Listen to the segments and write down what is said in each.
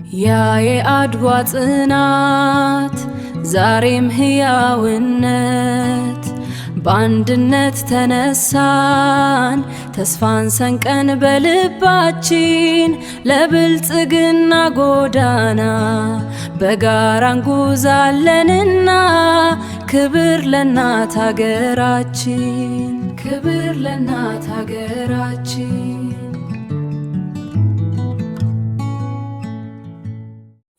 يا የአድዋ ጽናት ዛሬም ሕያውነት በአንድነት ተነሳን ተስፋን ሰንቀን በልባችን ለብልጽግና ጎዳና በጋራ እንጉዛለንና ክብር ለእናት ሀገራችን ክብር ለእናት ሀገራችን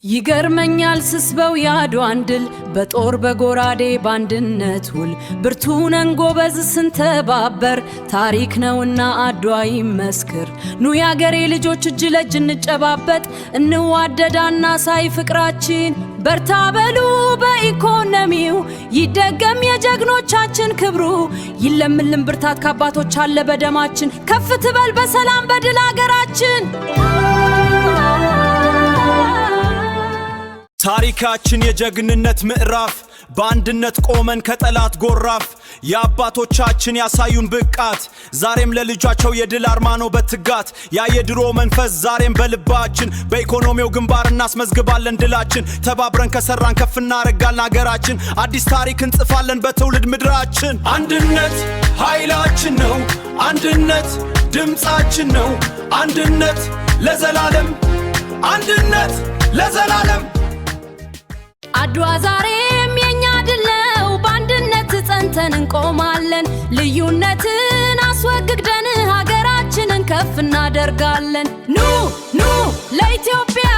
ይገርመኛል ስስበው ያድዋን ድል በጦር በጎራዴ ባንድነት ውል ብርቱነን ጎበዝ ስንተባበር ታሪክ ነውና አድዋ ይመስክር ኑ ያገሬ ልጆች እጅ ለእጅ እንጨባበጥ እንዋደዳና ሳይ ፍቅራችን በርታ በሉ በኢኮኖሚው ይደገም የጀግኖቻችን ክብሩ ይለምልም ብርታት ከአባቶች አለ በደማችን ከፍ ትበል በሰላም በድል ሀገራችን ታሪካችን የጀግንነት ምዕራፍ በአንድነት ቆመን ከጠላት ጎራፍ የአባቶቻችን ያሳዩን ብቃት ዛሬም ለልጆቻቸው የድል አርማ ነው በትጋት ያ የድሮ መንፈስ ዛሬም በልባችን በኢኮኖሚው ግንባር እናስመዝግባለን ድላችን ተባብረን ከሰራን ከፍ እናረጋለን ሀገራችን አዲስ ታሪክ እንጽፋለን በትውልድ ምድራችን አንድነት ኃይላችን ነው አንድነት ድምጻችን ነው አንድነት ለዘላለም አንድነት ለዘላለም አድዋ ዛሬም የኛ ድል ነው በአንድነት ጸንተን እንቆማለን ልዩነትን አስወግደን ሀገራችንን ከፍ እናደርጋለን ኑ ለኢትዮጵያ